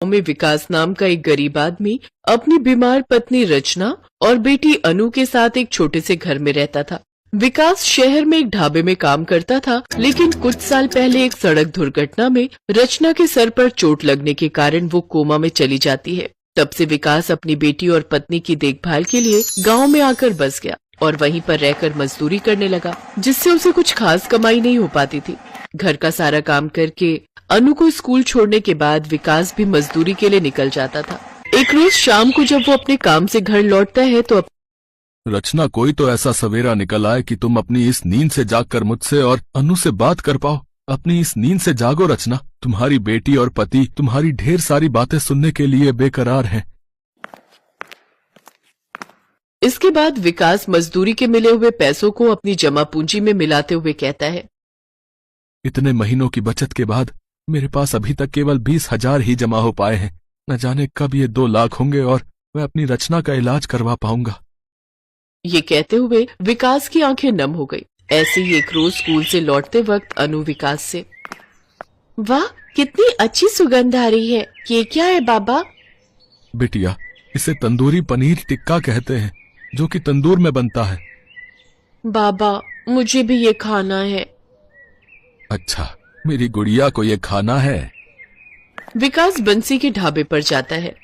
में विकास नाम का एक गरीब आदमी अपनी बीमार पत्नी रचना और बेटी अनु के साथ एक छोटे से घर में रहता था। विकास शहर में एक ढाबे में काम करता था, लेकिन कुछ साल पहले एक सड़क दुर्घटना में रचना के सर पर चोट लगने के कारण वो कोमा में चली जाती है। तब से विकास अपनी बेटी और पत्नी की देखभाल के लिए गांव में आकर बस गया और वहीं पर रहकर मजदूरी करने लगा, जिससे उसे कुछ खास कमाई नहीं हो पाती थी। घर का सारा काम करके अनु को स्कूल छोड़ने के बाद विकास भी मजदूरी के लिए निकल जाता था। एक रोज शाम को जब वो अपने काम से घर लौटता है तो रचना, कोई तो ऐसा सवेरा निकल आए कि तुम अपनी इस नींद से जागकर मुझसे और अनु से बात कर पाओ। अपनी इस नींद से जागो रचना, तुम्हारी बेटी और पति तुम्हारी ढेर सारी बातें सुनने के लिए बेकरार हैं। इसके बाद विकास मजदूरी के मिले हुए पैसों को अपनी जमा पूंजी में मिलाते हुए कहता है, इतने महीनों की बचत के बाद मेरे पास अभी तक केवल 20,000 ही जमा हो पाए हैं। न जाने कब ये 2 लाख होंगे और मैं अपनी रचना का इलाज करवा पाऊंगा। ये कहते हुए विकास की आंखें नम हो गई। ऐसे ही एक रोज स्कूल से लौटते वक्त अनु विकास से, वाह कितनी अच्छी सुगंध आ रही है, ये क्या है बाबा? बिटिया, इसे तंदूरी पनीर टिक्का कहते हैं, जो कि तंदूर में बनता है। बाबा मुझे भी ये खाना है। अच्छा, मेरी गुड़िया को ये खाना है। विकास बंसी के ढाबे पर जाता है।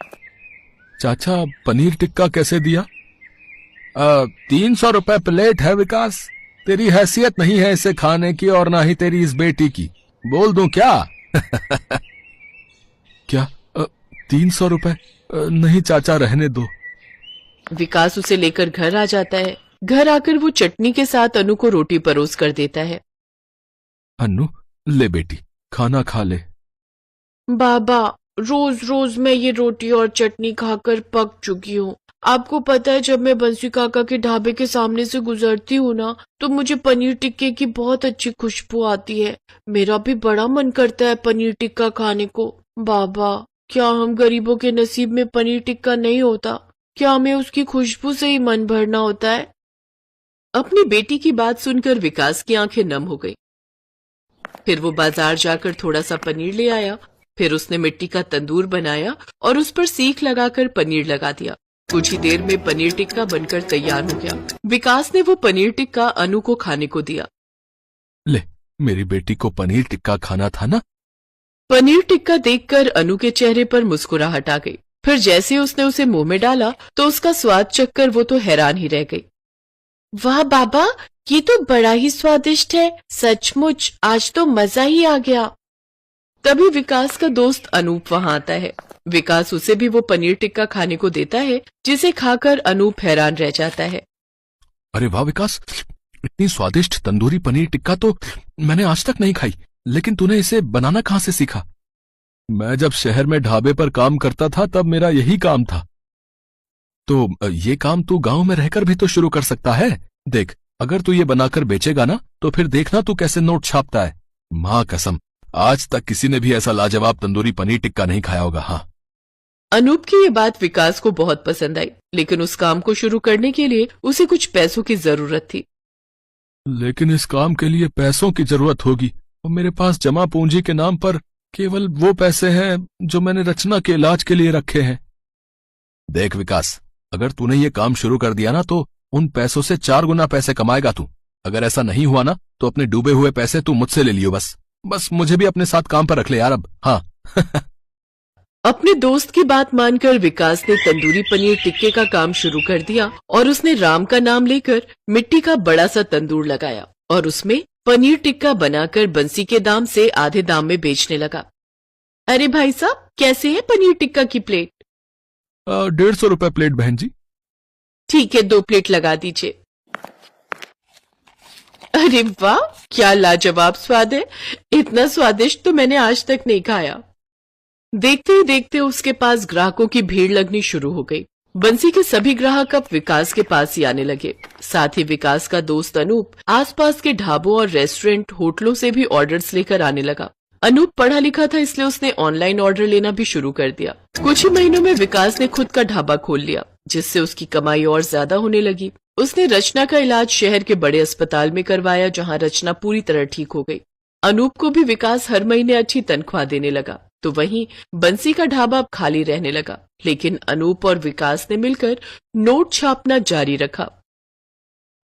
चाचा, पनीर टिक्का कैसे दिया? 300 रुपए प्लेट है विकास। तेरी हैसियत नहीं है इसे खाने की और ना ही तेरी इस बेटी की। बोल दूं क्या? क्या 300 रुपए? नहीं चाचा, रहने दो। विकास उसे लेकर घर आ जाता है। घर आकर वो चटनी के साथ अनु को रोटी परोस कर देता है। अनु, ले बेटी, खाना खा ले। बाबा रोज रोज मैं ये रोटी और चटनी खाकर पक चुकी हूँ। आपको पता है, जब मैं बंसी काका के ढाबे के सामने से गुजरती हूँ ना, तो मुझे पनीर टिक्के की बहुत अच्छी खुशबू आती है। मेरा भी बड़ा मन करता है पनीर टिक्का खाने को। बाबा, क्या हम गरीबों के नसीब में पनीर टिक्का नहीं होता? क्या हमें उसकी खुशबू से ही मन भरना होता है? अपनी बेटी की बात सुनकर विकास की आंखें नम हो गई। फिर वो बाजार जाकर थोड़ा सा पनीर ले आया। फिर उसने मिट्टी का तंदूर बनाया और उस पर सीख लगाकर पनीर लगा दिया। कुछ ही देर में पनीर टिक्का बनकर तैयार हो गया। विकास ने वो पनीर टिक्का अनु को खाने को दिया। ले, मेरी बेटी को पनीर टिक्का खाना था ना? पनीर टिक्का देखकर अनु के चेहरे पर मुस्कुराहट आ गई। फिर जैसे उसने उसे मुंह में डाला तो उसका स्वाद चखकर वो तो हैरान ही रह गई। वाह बाबा, ये तो बड़ा ही स्वादिष्ट है। सचमुच आज तो मजा ही आ गया। तभी विकास का दोस्त अनूप वहां आता है। विकास उसे भी वो पनीर टिक्का खाने को देता है, जिसे खाकर अनूप हैरान रह जाता है। अरे वाह विकास, इतनी स्वादिष्ट तंदूरी पनीर टिक्का तो मैंने आज तक नहीं खाई। लेकिन तूने इसे बनाना कहाँ से सीखा? मैं जब शहर में ढाबे पर काम करता था तब मेरा यही काम था। तो ये काम तू गांव में रहकर भी तो शुरू कर सकता है। देख, अगर तू ये बनाकर बेचेगा ना, तो फिर देखना तू कैसे नोट छापता है। माँ कसम, आज तक किसी ने भी ऐसा लाजवाब तंदूरी पनीर टिक्का नहीं खाया होगा। हाँ। अनूप की ये बात विकास को बहुत पसंद आई, लेकिन उस काम को शुरू करने के लिए उसे कुछ पैसों की जरूरत थी। लेकिन इस काम के लिए पैसों की जरूरत होगी और मेरे पास जमा पूंजी के नाम पर केवल वो पैसे हैं जो मैंने रचना के इलाज के लिए रखे हैं। देख विकास, अगर तूने ये काम शुरू कर दिया ना, तो उन पैसों से 4 गुना पैसे कमाएगा तू। अगर ऐसा नहीं हुआ ना, तो अपने डूबे हुए पैसे तू मुझसे ले लियो। बस मुझे भी अपने साथ काम पर रख ले यार अब। हाँ। अपने दोस्त की बात मानकर विकास ने तंदूरी पनीर टिक्के का काम शुरू कर दिया और उसने राम का नाम लेकर मिट्टी का बड़ा सा तंदूर लगाया और उसमें पनीर टिक्का बनाकर बंसी के दाम से आधे दाम में बेचने लगा। अरे भाई साहब, कैसे है पनीर टिक्का की प्लेट? 150 रुपए प्लेट बहन जी। ठीक है, 2 प्लेट लगा दीजिए। अरे वाह, क्या लाजवाब स्वाद है। इतना स्वादिष्ट तो मैंने आज तक नहीं खाया। देखते ही देखते उसके पास ग्राहकों की भीड़ लगनी शुरू हो गई। बंसी के सभी ग्राहक अब विकास के पास ही आने लगे। साथ ही विकास का दोस्त अनूप आसपास के ढाबों और रेस्टोरेंट, होटलों से भी ऑर्डर्स लेकर आने लगा। अनूप पढ़ा लिखा था, इसलिए उसने ऑनलाइन ऑर्डर लेना भी शुरू कर दिया। कुछ ही महीनों में विकास ने खुद का ढाबा खोल लिया, जिससे उसकी कमाई और ज्यादा होने लगी। उसने रचना का इलाज शहर के बड़े अस्पताल में करवाया, जहां रचना पूरी तरह ठीक हो गई। अनूप को भी विकास हर महीने अच्छी तनख्वाह देने लगा। तो वहीं बंसी का ढाबा अब खाली रहने लगा। लेकिन अनूप और विकास ने मिलकर नोट छापना जारी रखा।